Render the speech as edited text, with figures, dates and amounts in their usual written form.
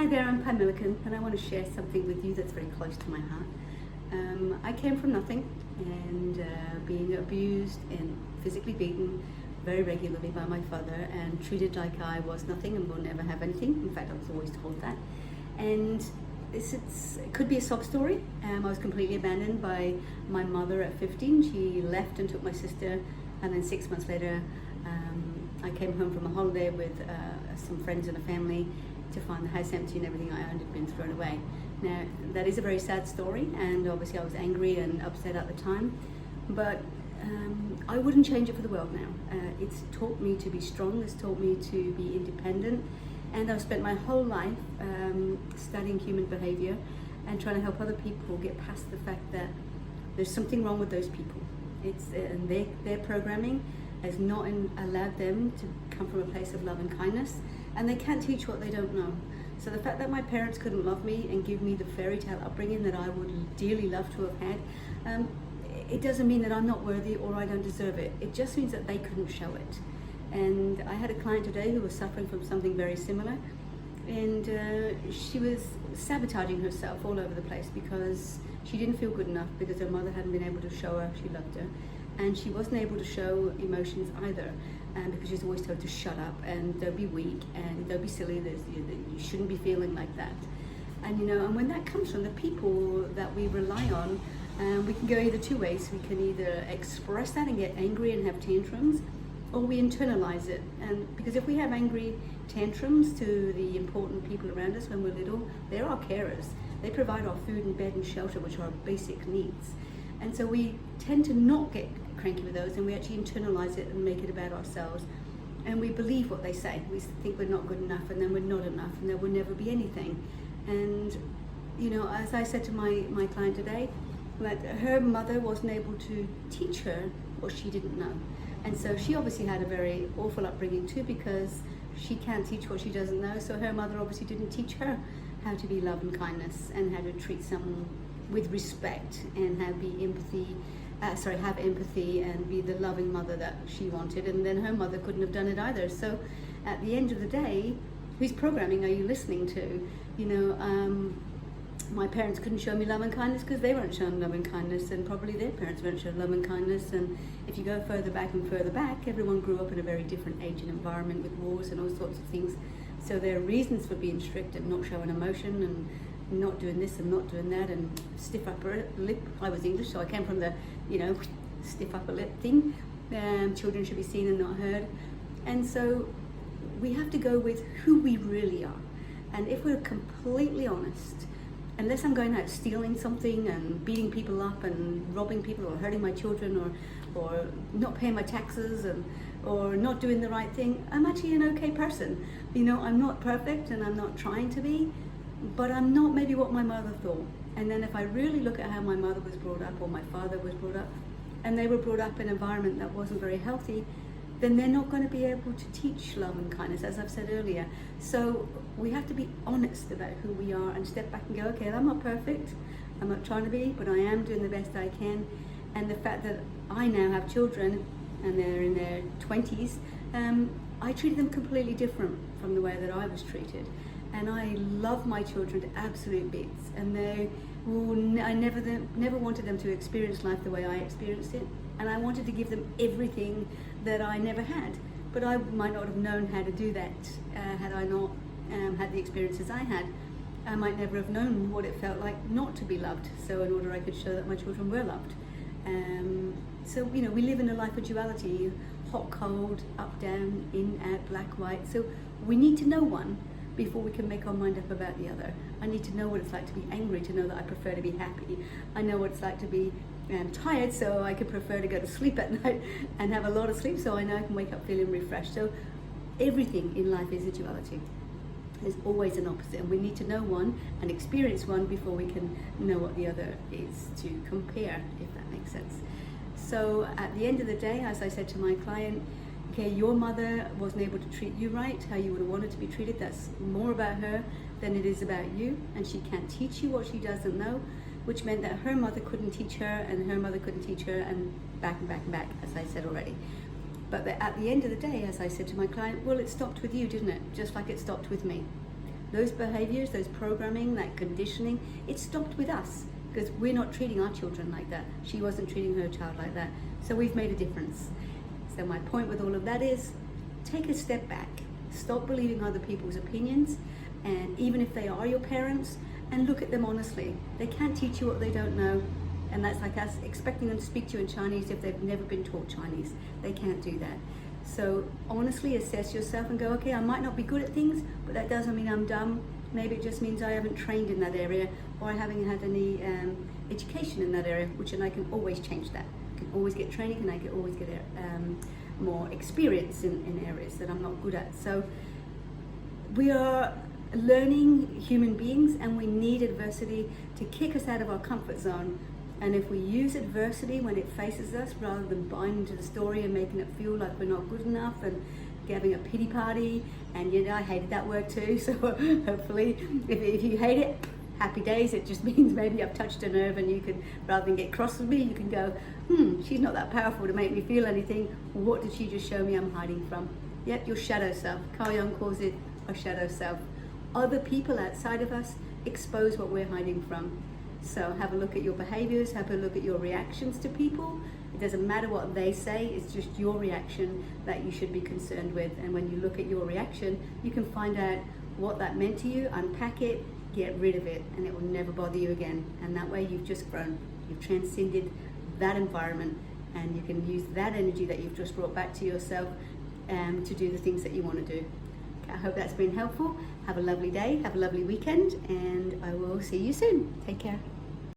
Hi there, I'm Pam Milliken, and I want to share something with you that's very close to my heart. I came from nothing and being abused and physically beaten very regularly by my father and treated like I was nothing and will never have anything. In fact, I was always told that. And it could be a sob story. I was completely abandoned by my mother at 15. She left and took my sister, and then 6 months later, I came home from a holiday with some friends and a family to find the house empty and everything I owned had been thrown away. Now, that is a very sad story, and obviously I was angry and upset at the time, but I wouldn't change it for the world now. It's taught me to be strong, it's taught me to be independent, and I've spent my whole life studying human behavior and trying to help other people get past the fact that there's something wrong with those people. And their programming has not allowed them to come from a place of love and kindness, and they can't teach what they don't know. So the fact that my parents couldn't love me and give me the fairy tale upbringing that I would dearly love to have had, it doesn't mean that I'm not worthy or I don't deserve it. It just means that they couldn't show it. And I had a client today who was suffering from something very similar, and she was sabotaging herself all over the place because she didn't feel good enough because her mother hadn't been able to show her she loved her, and she wasn't able to show emotions either, because she's always told to shut up and don't be weak and don't be silly. You shouldn't be feeling like that. And and when that comes from the people that we rely on, we can go either two ways. We can either express that and get angry and have tantrums, or we internalize it. And because if we have angry tantrums to the important people around us when we're little, they're our carers. They provide our food and bed and shelter, which are our basic needs. And so we tend to not get cranky with those, and we actually internalize it and make it about ourselves. And we believe what they say. We think we're not good enough, and then we're not enough, and there will never be anything. And as I said to my client today, that her mother wasn't able to teach her what she didn't know. And so she obviously had a very awful upbringing too, because she can't teach what she doesn't know. So her mother obviously didn't teach her how to be love and kindness and how to treat someone with respect and have empathy and be the loving mother that she wanted. And then her mother couldn't have done it either. So at the end of the day, whose programming are you listening to? My parents couldn't show me love and kindness because they weren't shown love and kindness, and probably their parents weren't shown love and kindness. And if you go further back and further back, everyone grew up in a very different age and environment with wars and all sorts of things. So there are reasons for being strict and not showing emotion and not doing this and not doing that and stiff upper lip. I was English, so I came from the stiff upper lip thing. Children should be seen and not heard. And so we have to go with who we really are. And if we're completely honest, unless I'm going out stealing something and beating people up and robbing people or hurting my children or not paying my taxes or not doing the right thing, I'm actually an okay person. I'm not perfect and I'm not trying to be, but I'm not maybe what my mother thought. And then if I really look at how my mother was brought up or my father was brought up, and they were brought up in an environment that wasn't very healthy, then they're not going to be able to teach love and kindness, as I've said earlier. So we have to be honest about who we are and step back and go, okay, I'm not perfect, I'm not trying to be, but I am doing the best I can. And the fact that I now have children and they're in their 20s, I treated them completely different from the way that I was treated. And I love my children to absolute bits, and I never wanted them to experience life the way I experienced it, and I wanted to give them everything that I never had. But I might not have known how to do that had I not had the experiences I had. I might never have known what it felt like not to be loved, so in order I could show that my children were loved. So we live in a life of duality, hot, cold, up, down, in, out, black, white. So we need to know one before we can make our mind up about the other. I need to know what it's like to be angry, to know that I prefer to be happy. I know what it's like to be tired, so I could prefer to go to sleep at night and have a lot of sleep, so I know I can wake up feeling refreshed. So everything in life is a duality. There's always an opposite, and we need to know one and experience one before we can know what the other is, to compare, if that makes sense. So at the end of the day, as I said to my client, okay, your mother wasn't able to treat you right, how you would have wanted to be treated. That's more about her than it is about you, and she can't teach you what she doesn't know, which meant that her mother couldn't teach her, and her mother couldn't teach her, and back and back and back, as I said already. But at the end of the day, as I said to my client, well, it stopped with you, didn't it? Just like it stopped with me. those behaviors, those programming, that conditioning, it stopped with us because we're not treating our children like that. She wasn't treating her child like that. So we've made a difference. So my point with all of that is, take a step back. Stop believing other people's opinions, and even if they are your parents, and look at them honestly. They can't teach you what they don't know, and that's like us expecting them to speak to you in Chinese if they've never been taught Chinese. They can't do that. So honestly assess yourself and go, okay, I might not be good at things, but that doesn't mean I'm dumb. Maybe it just means I haven't trained in that area, or I haven't had any education in that area, which, and I can always change that. I can always get training, and I can always get more experience in areas that I'm not good at. So we are learning human beings, and we need adversity to kick us out of our comfort zone. And if we use adversity when it faces us, rather than buying into the story and making it feel like we're not good enough and having a pity party, and I hated that word too, so hopefully if you hate it, happy days. It just means maybe I've touched a nerve, and you can, rather than get cross with me, you can go, she's not that powerful to make me feel anything. What did she just show me I'm hiding from? Yep, your shadow self. Carl Jung calls it a shadow self. Other people outside of us expose what we're hiding from. So have a look at your behaviors, have a look at your reactions to people. It doesn't matter what they say, it's just your reaction that you should be concerned with. And when you look at your reaction, you can find out what that meant to you, unpack it, get rid of it, and it will never bother you again. And that way you've just grown, you've transcended that environment, and you can use that energy that you've just brought back to yourself to do the things that you want to do. I hope that's been helpful. Have a lovely day, have a lovely weekend, and I will see you soon. Take care.